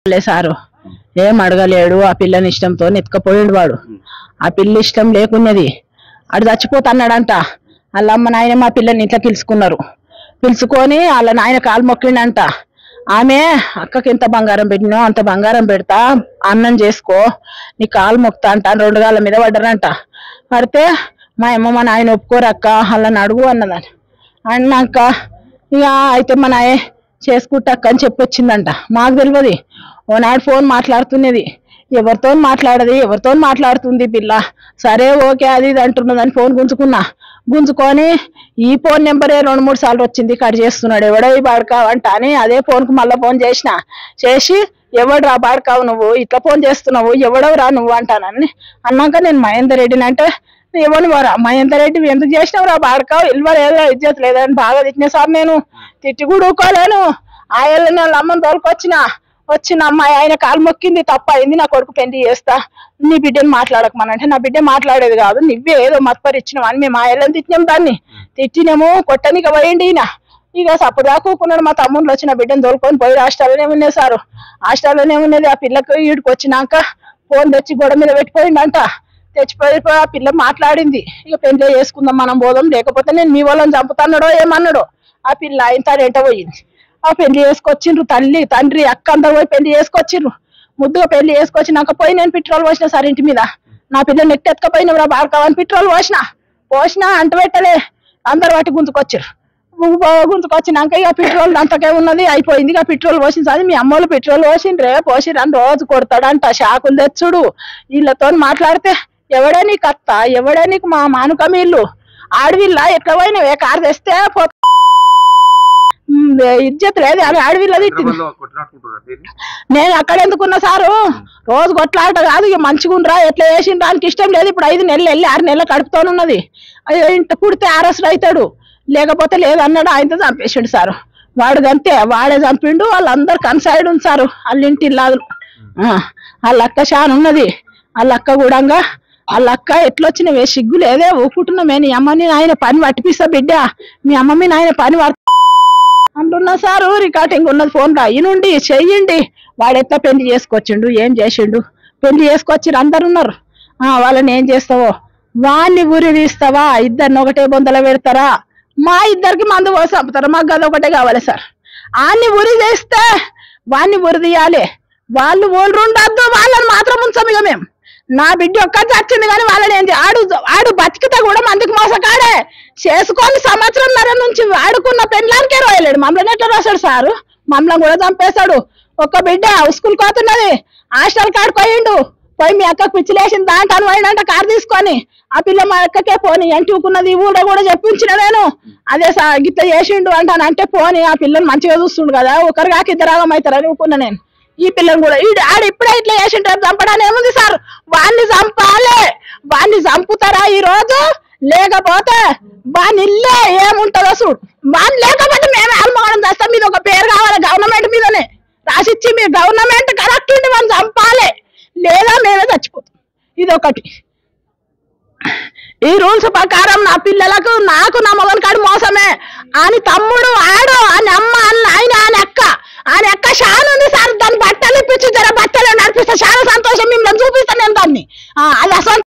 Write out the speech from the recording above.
Sir ఏం అడగలేడు. ఆ పిల్లని ఇష్టంతో ఎత్తుకపోయాడు వాడు. ఆ పిల్ల ఇష్టం లేకున్నది. అడు చచ్చిపోతున్నాడంట. వాళ్ళ అమ్మ నాయన మా పిల్లని ఇంట్లో పిలుచుకున్నారు. పిలుచుకొని వాళ్ళ నాయన కాలు మొక్కిండంట. ఆమె అక్కకి ఎంత బంగారం పెట్టినో అంత బంగారం పెడతా, అన్నం చేసుకో, నీ కాలు మొక్తా అంట. 2 గాళ్ళ మీద పడ్డారంట. పడితే మా అమ్మ మా నాయన ఒప్పుకోరక్క, వాళ్ళని అడుగు అన్నదని. అన్నాక ఇక అయితే మా నాయ చేసుకుంటాక్క అని చెప్పొచ్చిందంట. మాకు తెలియదు. ఓనాడు ఫోన్ మాట్లాడుతున్నది. ఎవరితో మాట్లాడది, ఎవరితో మాట్లాడుతుంది పిల్ల. సరే ఓకే అది ఇది అంటున్నదని ఫోన్ గుంజుకొని ఈ ఫోన్ నెంబరే 2-3 సార్లు వచ్చింది. కట్ చేస్తున్నాడు. ఎవడో ఈ బాడకావంట అని అదే ఫోన్కు మళ్ళీ ఫోన్ చేసి ఎవడు రా బాడకావు నువ్వు, ఇట్లా ఫోన్ చేస్తున్నావు, ఎవడో రా నువ్వు అంటానని అన్నాక నేను మహేందర్ రెడ్డిని అంటే ఎవరు వరా మహేందర్ రెడ్డి ఎందుకు చేసినావు రా బాడకావు, ఇల్వలేదో ఇజ్జత్ లేదని బాగా తిట్టిన సార్. నేను తిట్టి కూడా ఊకోలేను. ఆయన్ని వాళ్ళ అమ్మని వచ్చిన అమ్మాయి ఆయన కాలు మొక్కింది, తప్పయింది, నా కొడుకు పెళ్లి చేస్తా, నీ బిడ్డని మాట్లాడకమనంటే నా బిడ్డ మాట్లాడేది కాదు, నువ్వే ఏదో మత్పరి ఇచ్చినావు అని మేము ఆయన్ని తిట్టినాం. దాన్ని తిట్టినాము. కొట్టనిక పోయింది ఈయన. ఇక సప్పుడు దాక్కున్నాడు. మా తమ్ముళ్ళు వచ్చిన బిడ్డను తోలుకొని పోయి హాస్టల్లోనే ఉన్నాయి సారు. హాస్టల్లోనే ఉన్నది. ఆ పిల్లకి ఈడికి వచ్చినాక ఫోన్ తెచ్చి గోడ మీద పెట్టిపోయిందంట. తెచ్చిపోయి ఆ పిల్ల మాట్లాడింది. ఇక పెళ్లి చేసుకుందాం మనం పోదాం, లేకపోతే నేను మీ వాళ్ళని చంపుతాన్నాడో ఏమన్నాడో. ఆ పిల్ల ఆయన తాడేంట పోయింది. ఆ పెళ్లి చేసుకొచ్చిండ్రు. తల్లి తండ్రి అక్క అందరూ పోయి పెళ్లి చేసుకొచ్చిండ్రు. ముద్దుగా పెళ్లి చేసుకొచ్చినాక పోయి నేను పెట్రోల్ పోసిన సార్ ఇంటి మీద. నా పిల్లలు ఎత్తకపోయినా బాడకావని పెట్రోల్ పోసిన అంట పెట్టలే. అందరు వాటి గుంజుకొచ్చినాక ఇక పెట్రోల్ అంతకే ఉన్నది, అయిపోయింది. ఇక పెట్రోల్ పోసిన సార్ మీ అమ్మోళ్ళు పెట్రోల్ పోసిరని రోజు కొడతాడంట. షాకులు తెచ్చుడు. వీళ్ళతో మాట్లాడితే ఎవడే నీకు అత్త, ఎవడే నీకు మా మానుకం ఇల్లు, ఆడవిల్ల ఎట్లా పోయినవే కారు తెస్తే ఇజ్జత్ లేదు అని ఆడవిల్ల తిట్టింది. నేను అక్కడ ఎందుకున్నా సారు, రోజు కొట్లాట కాదు. ఇక మంచిగుండ్రా ఎట్లా చేసిండ్రా దానికి ఇష్టం లేదు. ఇప్పుడు 5 నెలలు వెళ్ళి 6 నెలలు కడుపుతోనున్నది. ఇంట పుడితే అరెస్ట్ అవుతాడు, లేకపోతే లేదన్నాడు. ఆయనతో చంపేసిండు సారు. వాడు అంతే, వాడే చంపిండు. వాళ్ళందరు కన్సైడ్ ఉంది సారు. వాళ్ళ ఇంటి ఇల్లాదు. వాళ్ళ అక్క షాన్ ఉన్నది. వాళ్ళ అక్క కూడా వాళ్ళ అక్క ఎట్లొచ్చినవే సిగ్గు లేదే, ఊపుకుంటున్నామే నీ అమ్మని నాయన పని పట్టిపిస్తా బిడ్డ, మీ అమ్మని నాయన పని అంటున్నా సారు. రికార్డింగ్ ఉన్నది ఫోన్లో. ఈయనుండి చెయ్యండి. వాడు ఎట్లా పెళ్లి చేసుకొచ్చిండు, ఏం చేసిండు, పెళ్లి చేసుకొచ్చి అందరు ఉన్నారు. వాళ్ళని ఏం చేస్తావో, వాడిని ఊరి తీస్తావా, ఇద్దరిని ఒకటే బొందలో పెడతారా, మా ఇద్దరికి మందు పోసి చంపుతారా, మాకు అది ఒకటే కావాలి సార్. వాడిని ఉరి చేస్తే వాడిని ఉరి తీయాలి. వాళ్ళు ఉండద్దు, వాళ్ళని మాత్రం ఉంచాము. ఇక మేము నా బిడ్డ ఒక్కటి చచ్చింది కానీ వాళ్ళని ఏం ఆడు బతికితే కూడా మందికి మోసకాడే చేసుకొని 1.5 నుంచి ఆడుకున్న పెళ్ళానికే రోయలేడు. మమ్మల్ని ఎట్లా రాశాడు సారు, మమ్మల్ని కూడా చంపేశాడు. ఒక్క బిడ్డ స్కూల్ పోతున్నది, హాస్టల్ కాడికి పోయి మీ అక్కకు పిచ్చిలేసింది దాంట్ అని పోయిందంట కారు తీసుకొని. ఆ పిల్ల మా అక్కకే పోని ఎంటుకున్నది. ఊళ్ళో కూడా చెప్పించిన నేను, అదే గిట్ల చేసిండు అంటానంటే పోని ఆ పిల్లని మంచిగా చూస్తుండు కదా, ఒకరు కాక 2 అవుతారని ఊకున్నా నేను. ఈ పిల్లని కూడా ఆడు ఇప్పుడే ఇట్లా చేసింటారు, చంపడానికి ఏముంది సార్, వాడిని చంపాలి. వాడిని చంపుతారా ఈ రోజు, లేకపోతే వాని ఇల్లే ఏముంటుందో చూడు. వాడిని లేకపోతే మేమే ఆల్మగడం చేస్తాం. మీద ఒక పేరు కావాలి గవర్నమెంట్ మీదనే రాసిచ్చి, మీరు గవర్నమెంట్ కరెక్ట్ ఉండి వాడిని చంపాలి, లేదా మేమే చచ్చిపోతాం. ఇదొకటి. ఈ రూల్స్ ప్రకారం నా పిల్లలకు నాకు నా మగన్ కాడు మోసమే అని తమ్ముడు ఆడు అని అమ్మ అని ఆయన అని అక్క షాన్ ఉంది సార్. దాన్ని బట్టలు ఇప్పించి బట్టలు నడిపిస్తా, చాలా సంతోషం. మిమ్మల్ని చూపిస్తాను నేను దాన్ని. అది అసలు